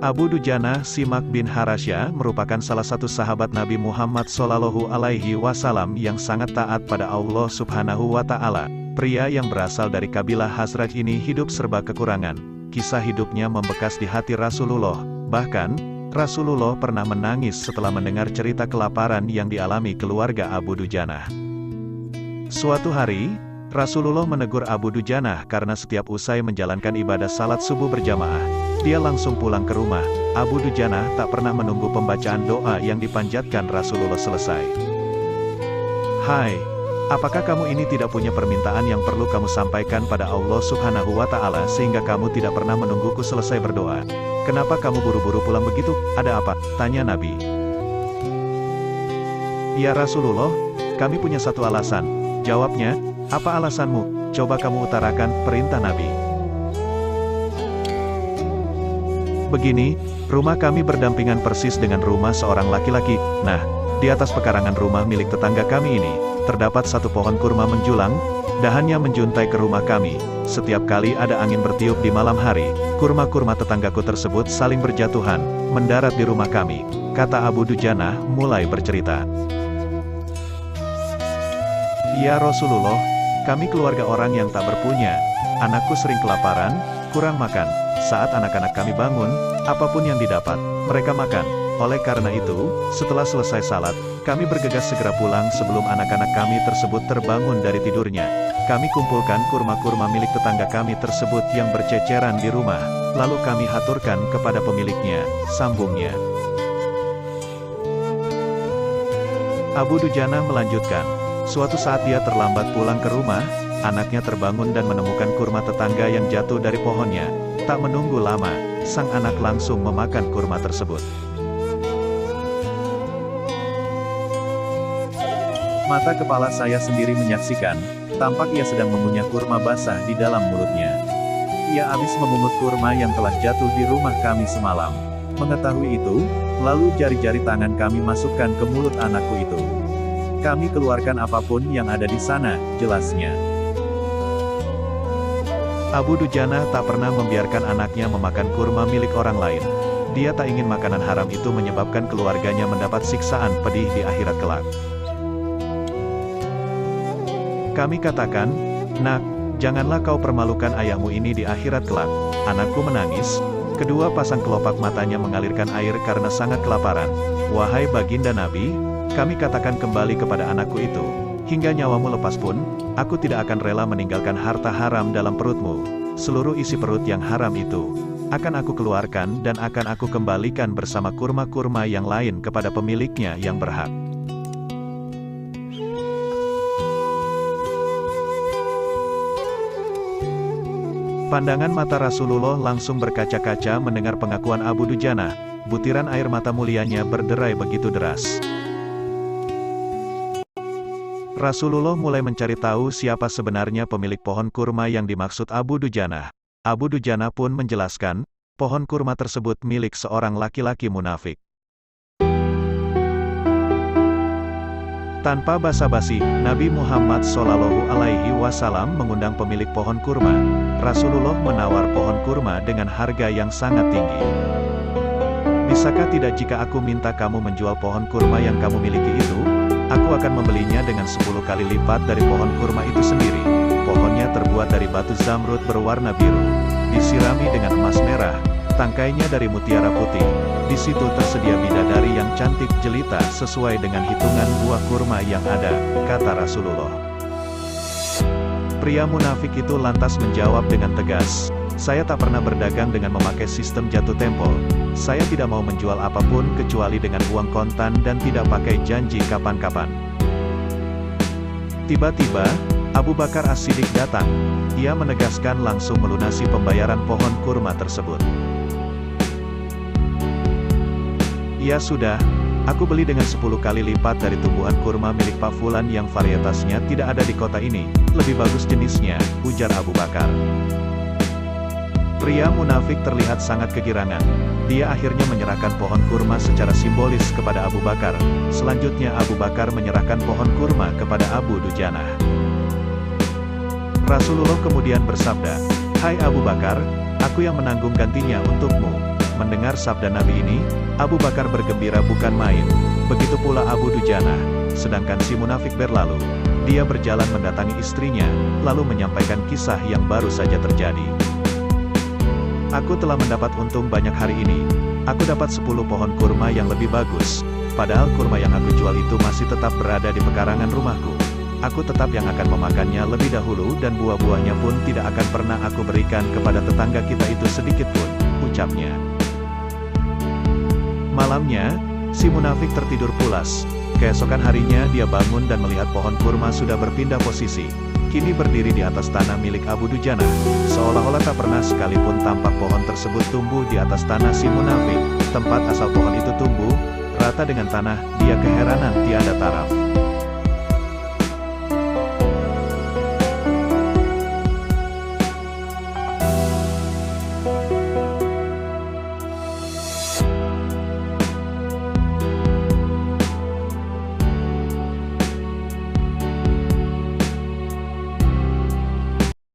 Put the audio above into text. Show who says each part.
Speaker 1: Abu Dujana Simak bin Harasya merupakan salah satu sahabat Nabi Muhammad SAW yang sangat taat pada Allah Subhanahu wa Ta'ala. Pria yang berasal dari kabilah Khazraj ini hidup serba kekurangan. Kisah hidupnya membekas di hati Rasulullah. Bahkan, Rasulullah pernah menangis setelah mendengar cerita kelaparan yang dialami keluarga Abu Dujana. Suatu hari, Rasulullah menegur Abu Dujana karena setiap usai menjalankan ibadah salat subuh berjamaah, dia langsung pulang ke rumah. Abu Dujana tak pernah menunggu pembacaan doa yang dipanjatkan Rasulullah selesai. Hai, apakah kamu ini tidak punya permintaan yang perlu kamu sampaikan pada Allah Subhanahu wa Ta'ala sehingga kamu tidak pernah menungguku selesai berdoa? Kenapa kamu buru-buru pulang begitu? Ada apa? Tanya Nabi. Ya Rasulullah, kami punya satu alasan. Jawabnya, apa alasanmu? Coba kamu utarakan, perintah Nabi. Begini, rumah kami berdampingan persis dengan rumah seorang laki-laki. Nah, di atas pekarangan rumah milik tetangga kami ini, terdapat satu pohon kurma menjulang, dahannya menjuntai ke rumah kami. Setiap kali ada angin bertiup di malam hari, kurma-kurma tetanggaku tersebut saling berjatuhan, mendarat di rumah kami. Kata Abu Dujana, mulai bercerita. Ya Rasulullah, kami keluarga orang yang tak berpunya. Anakku sering kelaparan, kurang makan. Saat anak-anak kami bangun, apapun yang didapat, mereka makan. Oleh karena itu, setelah selesai salat, kami bergegas segera pulang sebelum anak-anak kami tersebut terbangun dari tidurnya. Kami kumpulkan kurma-kurma milik tetangga kami tersebut yang berceceran di rumah, lalu kami haturkan kepada pemiliknya, sambungnya. Abu Dujana melanjutkan, suatu saat dia terlambat pulang ke rumah, anaknya terbangun dan menemukan kurma tetangga yang jatuh dari pohonnya. Tak menunggu lama, sang anak langsung memakan kurma tersebut. Mata kepala saya sendiri menyaksikan, tampak ia sedang mengunyah kurma basah di dalam mulutnya. Ia habis memungut kurma yang telah jatuh di rumah kami semalam. Mengetahui itu, lalu jari-jari tangan kami masukkan ke mulut anakku itu. Kami keluarkan apapun yang ada di sana, jelasnya. Abu Dujana tak pernah membiarkan anaknya memakan kurma milik orang lain. Dia tak ingin makanan haram itu menyebabkan keluarganya mendapat siksaan pedih di akhirat kelak. Kami katakan, nak, janganlah kau permalukan ayahmu ini di akhirat kelak. Anakku menangis, kedua pasang kelopak matanya mengalirkan air karena sangat kelaparan. Wahai baginda Nabi, kami katakan kembali kepada anakku itu, hingga nyawamu lepas pun, aku tidak akan rela meninggalkan harta haram dalam perutmu. Seluruh isi perut yang haram itu, akan aku keluarkan dan akan aku kembalikan bersama kurma-kurma yang lain kepada pemiliknya yang berhak. Pandangan mata Rasulullah langsung berkaca-kaca mendengar pengakuan Abu Dujana. Butiran air mata mulianya berderai begitu deras. Rasulullah mulai mencari tahu siapa sebenarnya pemilik pohon kurma yang dimaksud Abu Dujana. Abu Dujana pun menjelaskan, pohon kurma tersebut milik seorang laki-laki munafik. Tanpa basa-basi, Nabi Muhammad SAW mengundang pemilik pohon kurma. Rasulullah menawar pohon kurma dengan harga yang sangat tinggi. Bisakah tidak jika aku minta kamu menjual pohon kurma yang kamu miliki itu? Aku akan membelinya dengan 10 kali lipat dari pohon kurma itu sendiri. Pohonnya terbuat dari batu zamrud berwarna biru, disirami dengan emas merah, tangkainya dari mutiara putih. Di situ tersedia bidadari yang cantik jelita sesuai dengan hitungan buah kurma yang ada, kata Rasulullah. Pria munafik itu lantas menjawab dengan tegas, saya tak pernah berdagang dengan memakai sistem jatuh tempo. Saya tidak mau menjual apapun kecuali dengan uang kontan dan tidak pakai janji kapan-kapan. Tiba-tiba, Abu Bakar As-Siddiq datang. Ia menegaskan langsung melunasi pembayaran pohon kurma tersebut. Ya sudah, aku beli dengan 10 kali lipat dari tumbuhan kurma milik Pak Fulan yang varietasnya tidak ada di kota ini, lebih bagus jenisnya, ujar Abu Bakar. Pria munafik terlihat sangat kegirangan. Dia akhirnya menyerahkan pohon kurma secara simbolis kepada Abu Bakar. Selanjutnya Abu Bakar menyerahkan pohon kurma kepada Abu Dujana. Rasulullah kemudian bersabda, "Hai Abu Bakar, aku yang menanggung gantinya untukmu." Mendengar sabda Nabi ini, Abu Bakar bergembira bukan main. Begitu pula Abu Dujanah. Sedangkan si munafik berlalu. Dia berjalan mendatangi istrinya, lalu menyampaikan kisah yang baru saja terjadi. Aku telah mendapat untung banyak hari ini. Aku dapat 10 pohon kurma yang lebih bagus. Padahal kurma yang aku jual itu masih tetap berada di pekarangan rumahku. Aku tetap yang akan memakannya lebih dahulu dan buah-buahnya pun tidak akan pernah aku berikan kepada tetangga kita itu sedikit pun, ucapnya. Malamnya, si munafik tertidur pulas. Keesokan harinya dia bangun dan melihat pohon kurma sudah berpindah posisi. Kini berdiri di atas tanah milik Abu Dujanah. Seolah-olah tak pernah sekalipun tampak pohon tersebut tumbuh di atas tanah si munafik. Tempat asal pohon itu tumbuh, rata dengan tanah, dia keheranan tiada taraf.